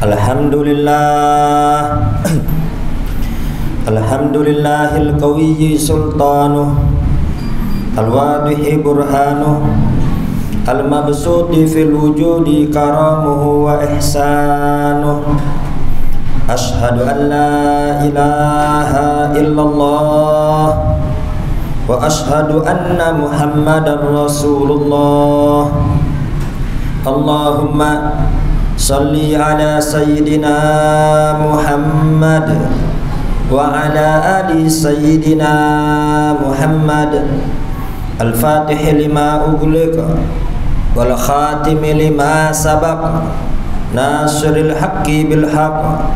Alhamdulillah Alhamdulillahil qawiyyi sultanuh al-wadihi burhanuh al-mabsuti fil wujudi karamuhu wa ihsanuh. Ashhadu an la ilaha illallah wa ashhadu anna Muhammadar Rasulullah. Allahumma salli ala sayyidina Muhammad wa ala ali sayyidina Muhammad. Al-Fatih lima ughliqa wal khatimi lima sabaq nasiril haqqi bil haqq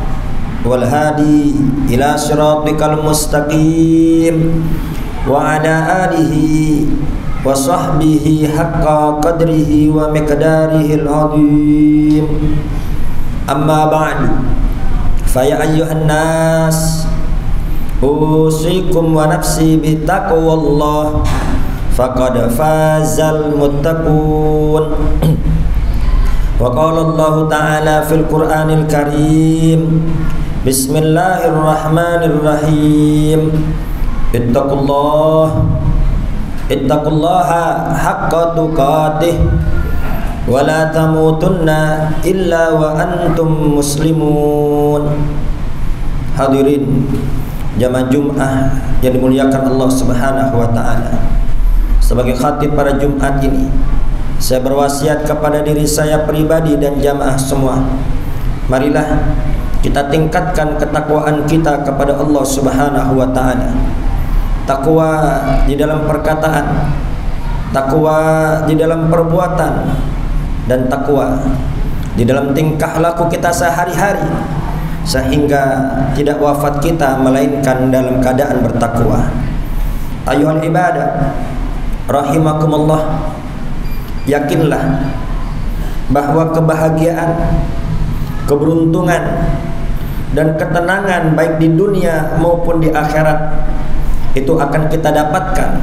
wal hadi ila siratikal mustaqim wa ala alihi wa sahbihi haqqa qadrihi wa miqdarihil azim. Amma ba'du, fa ya ayyuhan nas usikum wa nafsi bi taqwallah faqad fazal muttaqun. Wa qala Allah ta'ala fil Qur'anil Karim, bismillahirrahmanirrahim, ittaqullaha haqqa tuqatih wa la tamutunna illa wa antum muslimun. Hadirin jamaah Jumat yang dimuliakan Allah Subhanahu wa taala. Sebagai khatib pada Jumat ini, saya berwasiat kepada diri saya pribadi dan jamaah semua, marilah kita tingkatkan ketakwaan kita kepada Allah Subhanahu wa taala. Takwa di dalam perkataan, takwa di dalam perbuatan, dan takwa di dalam tingkah laku kita sehari-hari, sehingga tidak wafat kita melainkan dalam keadaan bertakwa. Ayuhal ibadah rahimakumullah, yakinlah bahwa kebahagiaan, keberuntungan, dan ketenangan baik di dunia maupun di akhirat itu akan kita dapatkan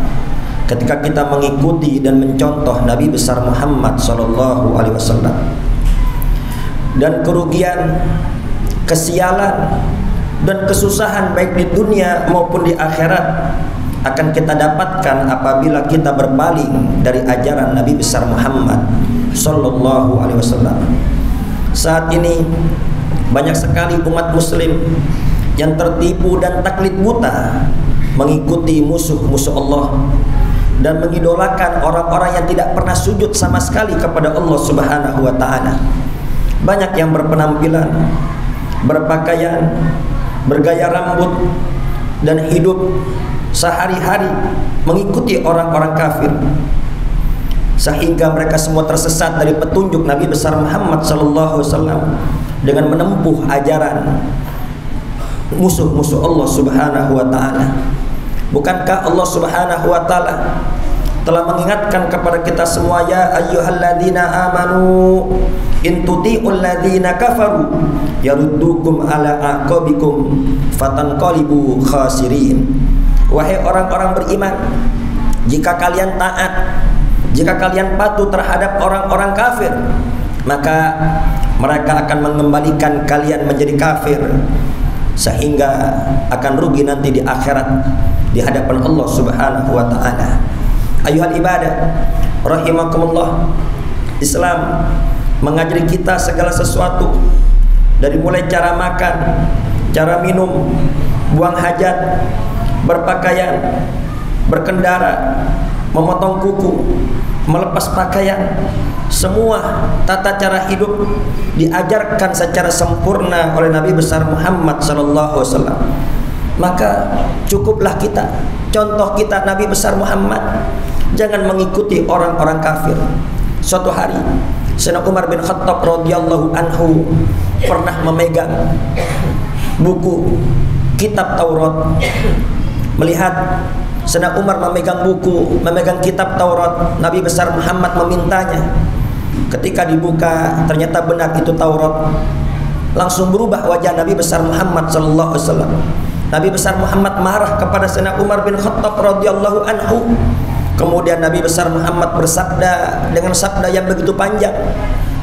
ketika kita mengikuti dan mencontoh Nabi besar Muhammad sallallahu alaihi wasallam. Dan kerugian, kesialan, dan kesusahan baik di dunia maupun di akhirat akan kita dapatkan apabila kita berpaling dari ajaran Nabi besar Muhammad sallallahu alaihi wasallam. Saat ini banyak sekali umat muslim yang tertipu dan taklid buta mengikuti musuh-musuh Allah dan mengidolakan orang-orang yang tidak pernah sujud sama sekali kepada Allah Subhanahu wa taala. Banyak yang berpenampilan, berpakaian, bergaya rambut, dan hidup sehari-hari mengikuti orang-orang kafir, sehingga mereka semua tersesat dari petunjuk Nabi besar Muhammad sallallahu alaihi wasallam dengan menempuh ajaran musuh-musuh Allah Subhanahu wa taala. Bukankah Allah Subhanahu wa taala telah mengingatkan kepada kita semua, ya ayyuhalladzina amanu in tuti'ul ladzina kafaru yaruddukum ala aqabikum fatanqalibu khasirin. Wahai orang-orang beriman, jika kalian taat, jika kalian patuh terhadap orang-orang kafir, maka mereka akan mengembalikan kalian menjadi kafir, sehingga akan rugi nanti di akhirat di hadapan Allah Subhanahu wa taala. Ayuhal ibadah rahimakumullah, Islam mengajari kita segala sesuatu, dari mulai cara makan, cara minum, buang hajat, berpakaian, berkendara, memotong kuku, melepas pakaian, semua tata cara hidup diajarkan secara sempurna oleh Nabi besar Muhammad sallallahu alaihi wasallam. Maka cukuplah kita, contoh kita Nabi besar Muhammad, jangan mengikuti orang-orang kafir. Suatu hari Sayyidina Umar bin Khattab radhiyallahu anhu pernah memegang buku kitab Taurat. Melihat Sayyidina Umar memegang buku, memegang kitab Taurat, Nabi besar Muhammad memintanya. Ketika dibuka ternyata benar itu Taurat. Langsung berubah wajah Nabi besar Muhammad sallallahu alaihi wasallam. Nabi besar Muhammad marah kepada Sayyidina Umar bin Khattab radhiyallahu anhu. Kemudian Nabi besar Muhammad bersabda dengan sabda yang begitu panjang,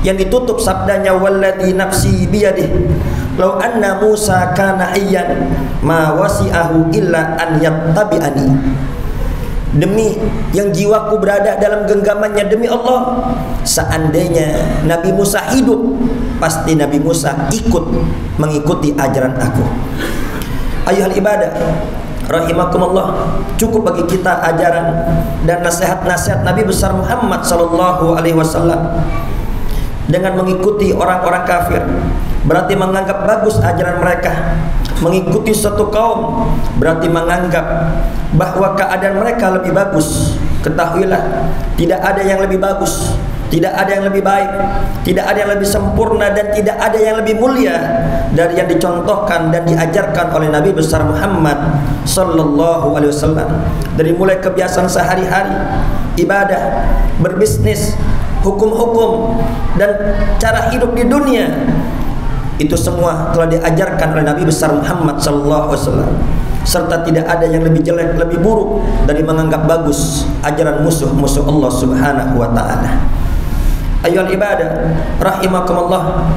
yang ditutup sabdanya, walladzi nafsi biyadihi law anna Musa kana ayyan ma wasi'ahu illa an yattabi'ani. Demi yang jiwaku berada dalam genggamannya, demi Allah, seandainya Nabi Musa hidup, pasti Nabi Musa ikut mengikuti ajaran aku. Ayuhal ibadah rahimakumullah, cukup bagi kita ajaran dan nasihat-nasihat Nabi besar Muhammad sallallahu alaihi wasallam. Dengan mengikuti orang-orang kafir berarti menganggap bagus ajaran mereka. Mengikuti suatu kaum berarti menganggap bahwa keadaan mereka lebih bagus. Ketahuilah, tidak ada yang lebih bagus, tidak ada yang lebih baik, tidak ada yang lebih sempurna, dan tidak ada yang lebih mulia dari yang dicontohkan dan diajarkan oleh Nabi besar Muhammad sallallahu alaihi wasallam. Dari mulai kebiasaan sehari-hari, ibadah, berbisnis, hukum-hukum, dan cara hidup di dunia, itu semua telah diajarkan oleh Nabi besar Muhammad sallallahu alaihi wasallam. Serta tidak ada yang lebih jelek, lebih buruk dari menganggap bagus ajaran musuh-musuh Allah subhanahu wa ta'ala. Ayyuhal ibadah rahimakumullah,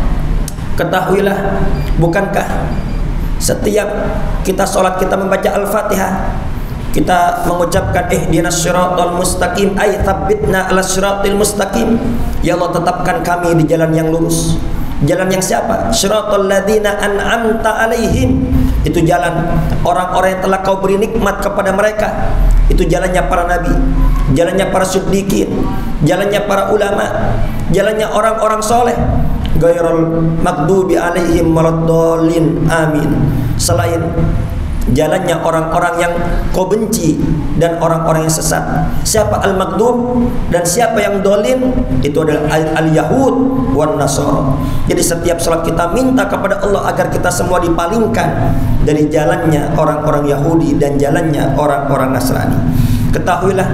ketahuilah, bukankah setiap kita sholat kita membaca Al-Fatihah, kita mengucapkan ihdinas siratal mustaqim, ay tsabbitna 'alas siratil mustaqim, ya Allah tetapkan kami di jalan yang lurus. Jalan yang siapa? Siratal ladzina an'amta 'alaihim, itu jalan orang-orang yang telah kau beri nikmat kepada mereka. Itu jalannya para nabi, jalannya para siddiqin, jalannya para ulama, jalannya orang-orang soleh. Ghairul maghdubi 'alaihim waladdallin, amin. Selain jalannya orang-orang yang kau benci dan orang-orang yang sesat. Siapa al-maghdub dan siapa yang dolin? Itu adalah al-yahud wan nasara. Jadi setiap salat kita minta kepada Allah agar kita semua dipalingkan dari jalannya orang-orang Yahudi dan jalannya orang-orang Nasrani. Ketahuilah,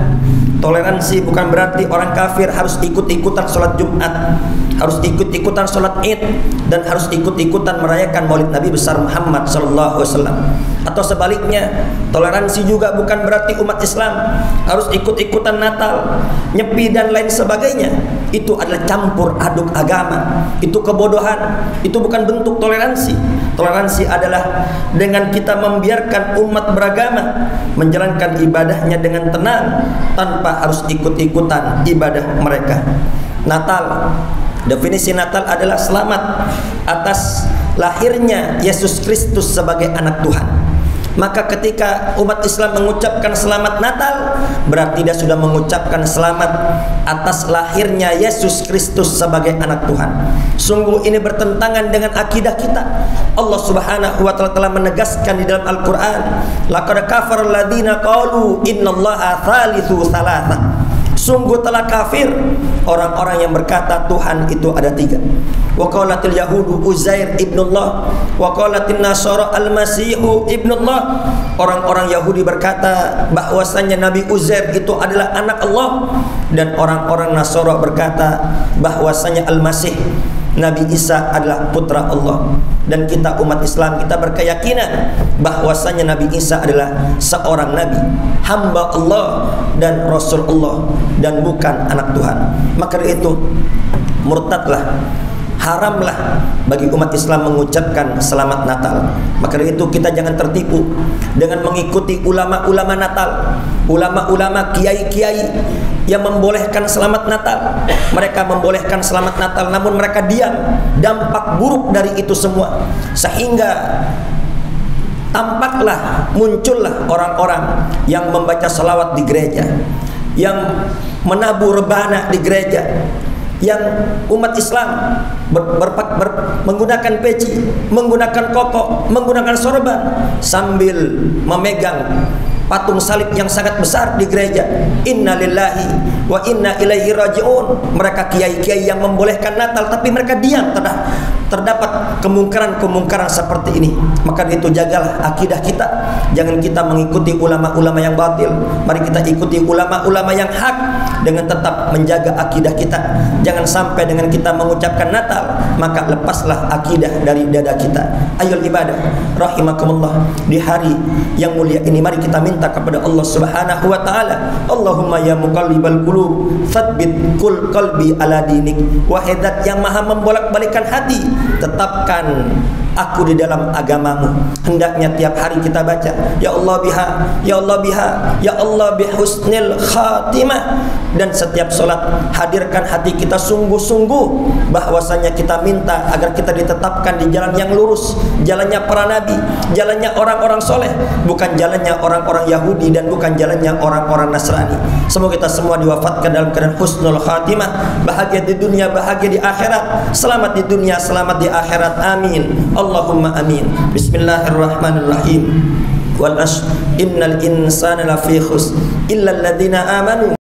toleransi bukan berarti orang kafir harus ikut-ikutan sholat Jumat, harus ikut-ikutan sholat Id, dan harus ikut-ikutan merayakan Maulid Nabi besar Muhammad sallallahu alaihi wasallam. Atau sebaliknya, toleransi juga bukan berarti umat Islam harus ikut-ikutan Natal, Nyepi, dan lain sebagainya. Itu adalah campur aduk agama, itu kebodohan, itu bukan bentuk toleransi. Toleransi adalah dengan kita membiarkan umat beragama menjalankan ibadahnya dengan tenang tanpa harus ikut-ikutan ibadah mereka. Natal, definisi Natal adalah selamat atas lahirnya Yesus Kristus sebagai anak Tuhan. Maka ketika umat Islam mengucapkan selamat Natal, berarti dia sudah mengucapkan selamat atas lahirnya Yesus Kristus sebagai anak Tuhan. Sungguh ini bertentangan dengan akidah kita. Allah subhanahu wa ta'ala telah menegaskan di dalam Al-Quran, laqad kafara alladziina qalu innallaha thalithu tsalatsa. Sungguh telah kafir orang-orang yang berkata Tuhan itu ada tiga. Wa qalatil yahudu Uzair ibnullah, wa qalatin nasara al-masihu ibnullah. Orang-orang Yahudi berkata bahwasanya Nabi Uzair itu adalah anak Allah, dan orang-orang Nasara berkata bahwasanya Al-Masih Nabi Isa adalah putra Allah. Dan kita umat Islam, kita berkeyakinan bahwasanya Nabi Isa adalah seorang nabi, hamba Allah dan Rasul Allah, dan bukan anak Tuhan. Maka dari itu murtadlah, haramlah bagi umat Islam mengucapkan selamat Natal. Maka dari itu kita jangan tertipu dengan mengikuti ulama-ulama Natal, ulama-ulama kiai-kiai yang membolehkan selamat Natal. Mereka membolehkan selamat Natal, namun mereka diam. Dampak buruk dari itu semua, sehingga tampaklah, muncullah orang-orang yang membaca salawat di gereja, yang menabur rebana di gereja, yang umat Islam menggunakan peci, menggunakan koko, menggunakan sorban, sambil memegang patung salib yang sangat besar di gereja. Inna lillahi wa inna ilaihi raji'un. Mereka kiai-kiai yang membolehkan Natal, tapi mereka diam. Terdapat kemungkaran-kemungkaran seperti ini. Maka itu jagalah akidah kita. Jangan kita mengikuti ulama-ulama yang batil. Mari kita ikuti ulama-ulama yang hak dengan tetap menjaga akidah kita. Jangan sampai dengan kita mengucapkan Natal maka lepaslah akidah dari dada kita. Ayo ibadah rahimakumullah, di hari yang mulia ini mari kita minta minta kepada Allah Subhanahu wa taala, Allahumma ya muqallibal qulub, tsabbit qalbi ala dinik. Wahai Zat yang Maha membolak-balikan hati, tetapkan aku di dalam agamamu. Hendaknya tiap hari kita baca, ya Allah biha, ya Allah biha, ya Allah bihusnil khatimah. Dan setiap solat hadirkan hati kita sungguh-sungguh bahwasanya kita minta agar kita ditetapkan di jalan yang lurus, jalannya para nabi, jalannya orang-orang soleh, bukan jalannya orang-orang Yahudi dan bukan jalannya orang-orang Nasrani. Semoga kita semua diwafatkan dalam keadaan husnul khatimah, bahagia di dunia, bahagia di akhirat, selamat di dunia, selamat di akhirat. Amin, Allahumma amin. Bismillahirrahmanirrahim. Wal ashr innal insana lafi khusr illa alladhina amanu